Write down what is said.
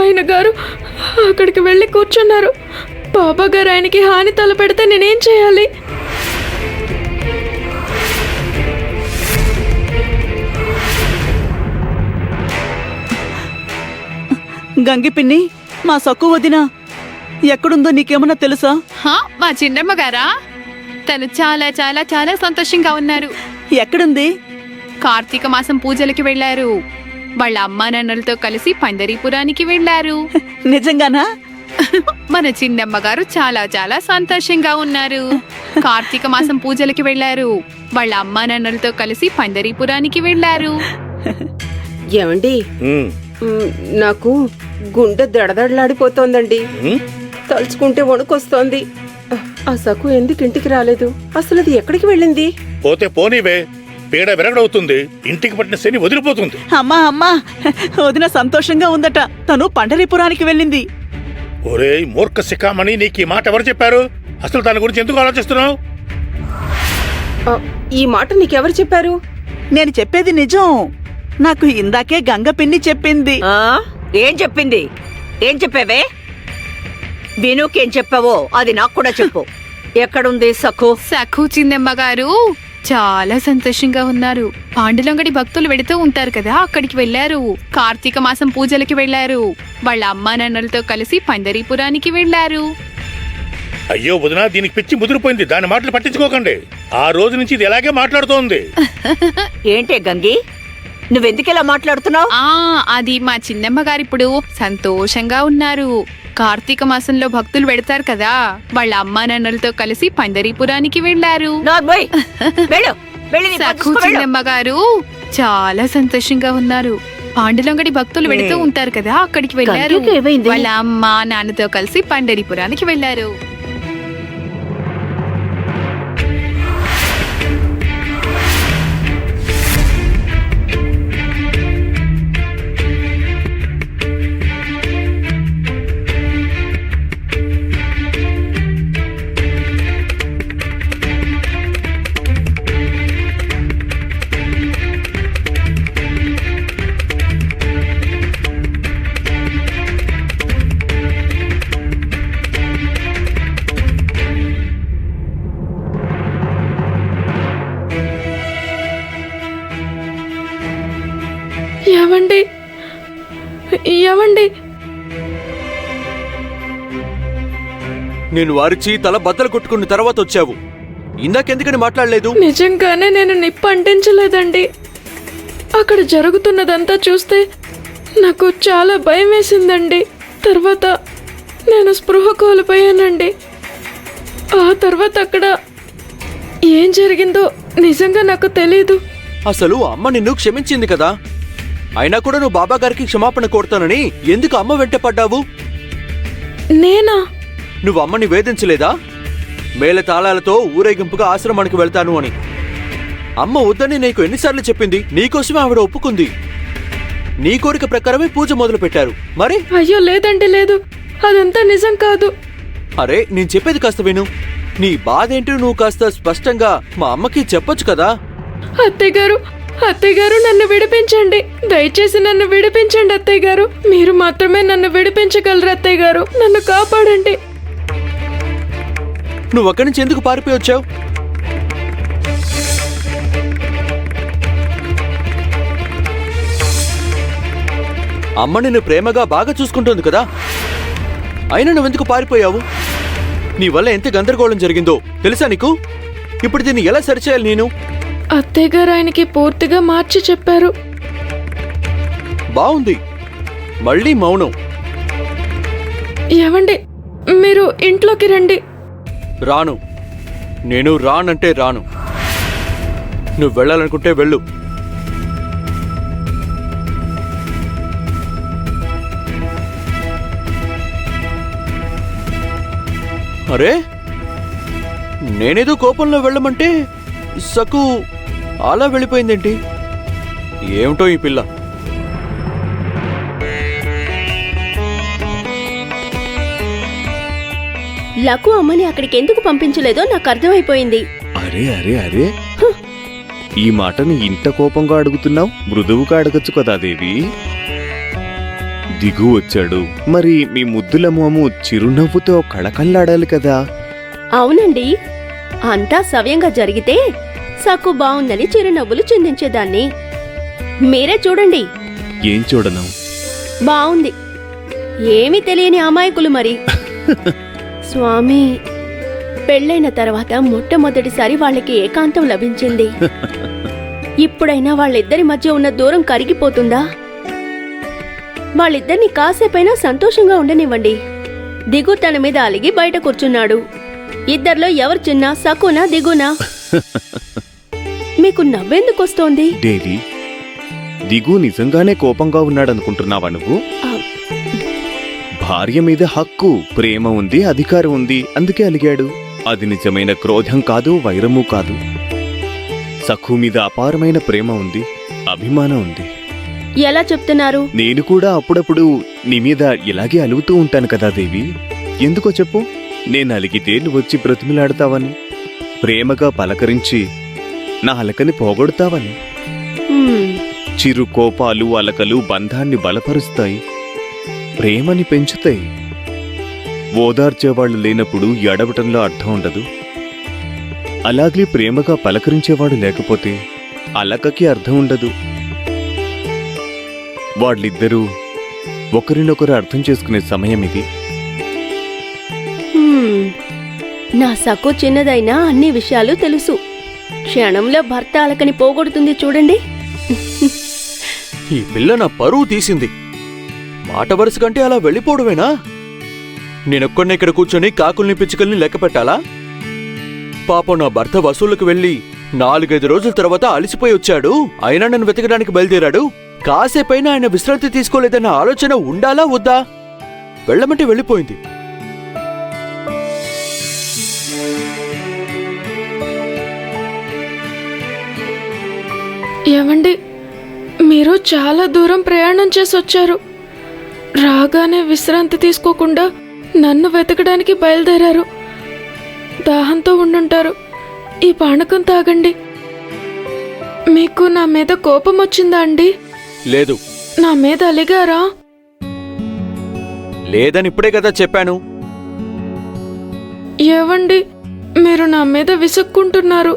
ఆయన గారు అక్కడికి వెళ్ళి కూర్చున్నారు. బాబా గారు ఆయనకి హాని తలపెడితే నేనేం చేయాలి? గంగి పిన్ని, మా సక్కు వదిన ఎక్కడుందో నీకేమన్నా తెలుసా? మా చిన్నమ్మ గారా? తను చాలా చాలా చాలా సంతోషంగా ఉన్నారు. ఎక్కడుంది? కార్తీక మాసం పూజలకి వెళ్లారు. వాళ్ళ అమ్మా నాన్నలతో కలిసి పండరీపురానికి వెళ్లారు. నిజంగానా? మన చిన్నమ్మ గారు చాలా చాలా సంతోషంగా ఉన్నారు. కార్తీక మాసం పూజలకి వెళ్లారు. వాళ్ళ అమ్మా నాన్నలతో కలిసి పండరీపురానికి వెళ్లారు. ఏమండి, నాకు గుండె దడదడలాడిపోతోందండి. తలుచుకుంటే వణుకొస్తోంది. ఆ సకు ఎందుకు ఇంటికి రాలేదు? అసలు అది ఎక్కడికి వెళ్ళింది? పోతే పోనీవే, పీడ విరగడవుతుంది. ఇంటికి పట్టిన శని వదిలిపోతుంది. అమ్మా వదిన సంతోషంగా ఉందట. తను పండరీపురానికి వెళ్ళింది. ఒరే మూర్ఖ శిఖామణి, నీకు ఈ మాట ఎవరు చెప్పారు? అసలు దాని గురించి ఎందుకు ఆలోచిస్తున్నావు? ఈ మాట నీకెవరు చెప్పారు? నేను చెప్పేది నిజం. నాకు ఇందాకే గంగ పిన్ని చెప్పింది. ఏం చెప్పింది? ఏం చెప్పావే? వినుకేం చెప్పావో అది నాకు కూడా చెప్పు. ఎక్కడుంది సఖు? సఖు చిన్నమ్మ గారు చాలా సంతోషంగా ఉన్నారు. పాండులంగడి భక్తులు వెళుతూ ఉంటారు కదా, అక్కడికి వెళ్లారు. కార్తీక మాసం పూజలకి వెళ్లారు. వాళ్ళ అమ్మా నాన్నలతో కలిసి పండరీపురానికి వెళ్లారు. అయ్యో వదినా, దీనికి పిచ్చి ముదిరిపోయింది. దాని మాటలు పట్టించుకోకండి. ఆ రోజు నుంచి ఇది ఎలాగే మాట్లాడుతోంది. ఏంటే గంగి, నువ్వెందుకెలా మాట్లాడుతున్నావు? అది మా చిన్నమ్మ గారు ఇప్పుడు సంతోషంగా ఉన్నారు. కార్తీక మాసంలో భక్తులు వెడతారు కదా, వాళ్ళ అమ్మా నాన్నలతో కలిసి పండరీపురానికి వెళ్లారు. సఖు చిన్నమ్మ గారు చాలా సంతోషంగా ఉన్నారు. పాండులంగడి భక్తులు వెళుతూ ఉంటారు కదా, అక్కడికి వెళ్లారు. వాళ్ళ అమ్మ నాన్నతో కలిసి పండరీపురానికి వెళ్లారు. ఏవండి, ఏవండి, నేను వారిచి తల బద్దలు కొట్టుకున్న తర్వాత వచ్చావు. ఇందాకెందుకని మాట్లాడలేదు? నిజంగానే నేను నిప్పు అంటించలేదండి. అక్కడ జరుగుతున్నదంతా చూస్తే నాకు చాలా భయం వేసిందండి. తర్వాత నేను స్పృహ కోల్పోయానండి. ఆ తర్వాత అక్కడ ఏం జరిగిందో నిజంగా నాకు తెలీదు. అసలు అమ్మ నిన్ను క్షమించింది కదా, అయినా కూడా నువ్వు బాబా గారికి క్షమాపణ కోరుతానని ఎందుకు అమ్మ వెంట పడ్డావు? నేనా? నువ్వు అమ్మని వేధించలేదా? మేళ తాళాలతో ఊరేగింపుగా ఆశ్రమానికి వెళ్తాను అని. అమ్మ వద్దని నీకు ఎన్నిసార్లు చెప్పింది? నీకోసమే ఆవిడ ఒప్పుకుంది. నీ కోరిక ప్రకారమే పూజ మొదలు పెట్టారు. మరి? అయ్యో లేదండి, లేదు, అదంతా నిజం కాదు. అరే, నేను చెప్పేది కాస్త విను. నీ బాధేంటో నువ్వు కాస్త స్పష్టంగా మా అమ్మకి చెప్పొచ్చు కదా. అత్తయ్య గారు నన్ను విడిపించండి. దయచేసి నన్ను విడిపించండి అత్తయ్య గారు. మీరు మాత్రమే నన్ను విడిపించగలరు అత్తయ్య గారు. నన్ను కాపాడండి. నువ్వు అక్కడి నుంచి ఎందుకు పారిపోయి వచ్చావు? అమ్మ నిన్ను ప్రేమగా బాగా చూసుకుంటోంది కదా, అయినా నువ్వెందుకు పారిపోయావు? నీ వల్ల ఎంత గందరగోళం జరిగిందో తెలుసా నీకు? ఇప్పుడు దీన్ని ఎలా సరిచేయాలి నేను? అత్తయ్య గారు ఆయనకి పూర్తిగా మార్చి చెప్పారు. బావుంది. మళ్ళీ మౌనం. ఏవండి, మీరు ఇంట్లోకి రండి. రాను. నేను రానంటే రాను. నువ్వు వెళ్ళాలనుకుంటే వెళ్ళు. అరే, నేనేదో కోపంలో వెళ్ళమంటే సకు అలా వెళ్ళిపోయిందేంటి? ఏమిటో ఈ పిల్ల. లకు అమ్మని అక్కడికి ఎందుకు పంపించలేదో నాకు అర్థమైపోయింది. అరే అరే అరే, ఈ మాటను ఇంత కోపంగా అడుగుతున్నావు? మృదువుగా అడగచ్చు కదా దేవి. దిగు వచ్చాడు. మరి మీ ముద్దుల మోము చిరునవ్వుతో కళకళ్ళాడాలి కదా. అవునండి, అంతా సవ్యంగా జరిగితే సక్కు బావుందని చిరునవ్వులు చిందించేదాన్ని. మీరే చూడండి. ఏం చూడను? బావుంది. ఏమీ తెలియని అమాయకులు మరి. స్వామి, పెళ్ళైన తర్వాత మొట్టమొదటిసారి వాళ్ళకి ఏకాంతం లభించింది. ఇప్పుడైనా వాళ్ళిద్దరి మధ్య ఉన్న దూరం కరిగిపోతుందా? వాళ్ళిద్దరిని కాసేపైనా సంతోషంగా ఉండనివ్వండి. దిగు తన మీద అలిగి బయట కూర్చున్నాడు. ఇద్దర్లో ఎవరు చిన్న, సకునా దిగునా? మీకు నవ్వెందుకొస్తోంది? డేలి, దిగు నిజంగానే కోపంగా ఉన్నాడనుకుంటున్నావా నువ్వు? ఆ, భార్య మీద హక్కు, ప్రేమ ఉంది, అధికారం ఉంది, అందుకే అలిగాడు. అది నిజమైన క్రోధం కాదు, వైరము కాదు. సఖు మీద అపారమైన ప్రేమ ఉంది, అభిమానం ఉంది. ఎలా చెప్తున్నారు? నేను కూడా అప్పుడప్పుడు నీ మీద ఇలాగే అలుగుతూ ఉంటాను కదా దేవి. ఎందుకో చెప్పు? నేను అలిగితే నువ్వు వచ్చి బ్రతిమిలాడతావని, ప్రేమగా పలకరించి నా అలకని పోగొడతావని. హ్మ్, చిరు కోపాలు, అలకలు బంధాన్ని బలపరుస్తాయి, ప్రేమని పెంచుతాయి. ఓదార్చేవాళ్లు లేనప్పుడు ఎడవటంలో అర్థం ఉండదు. అలాగే ప్రేమగా పలకరించేవాడు లేకపోతే అలకకి అర్థం ఉండదు. వాళ్ళిద్దరూ ఒకరినొకరు అర్థం చేసుకునే సమయం ఇది. హ్మ్. నా సకు చిన్నదైనా అన్ని విషయాలు తెలుసు. క్షణంలో భర్త అలకని పోగొడుతుంది చూడండి. ఈ పిల్ల నా పరువు తీసింది. మాట వరుస కంటే అలా వెళ్ళిపోవడమేనా? నేనొక్కడిని ఇక్కడ కూర్చొని కాకుల్ని పిచ్చుకల్ని లెక్క పెట్టాలా? పాపం నా భర్త వసూలుకు వెళ్ళి 4-5 రోజుల తర్వాత అలసిపోయి వచ్చాడు. అయినా నన్ను వెతకడానికి బయలుదేరాడు. కాసేపైనా ఆయన విశ్రాంతి తీసుకోలేదన్న ఆలోచన ఉండాలా వద్దా? వెళ్ళమంటే వెళ్ళిపోయింది. ఏమండి, మీరు చాలా దూరం ప్రయాణం చేసి వచ్చారు. రాగానే విశ్రాంతి తీసుకోకుండా నన్ను వెతకడానికి బయలుదేరారు. దాహంతో ఉండుంటారు. ఈ పానకం తాగండి. మీకు నా మీద కోపం వచ్చిందా అండి? లేదు. నా మీద అలిగారా? లేదని ఇప్పుడే కదా చెప్పాను. ఏవండి, మీరు నా మీద విసుక్కుంటున్నారు.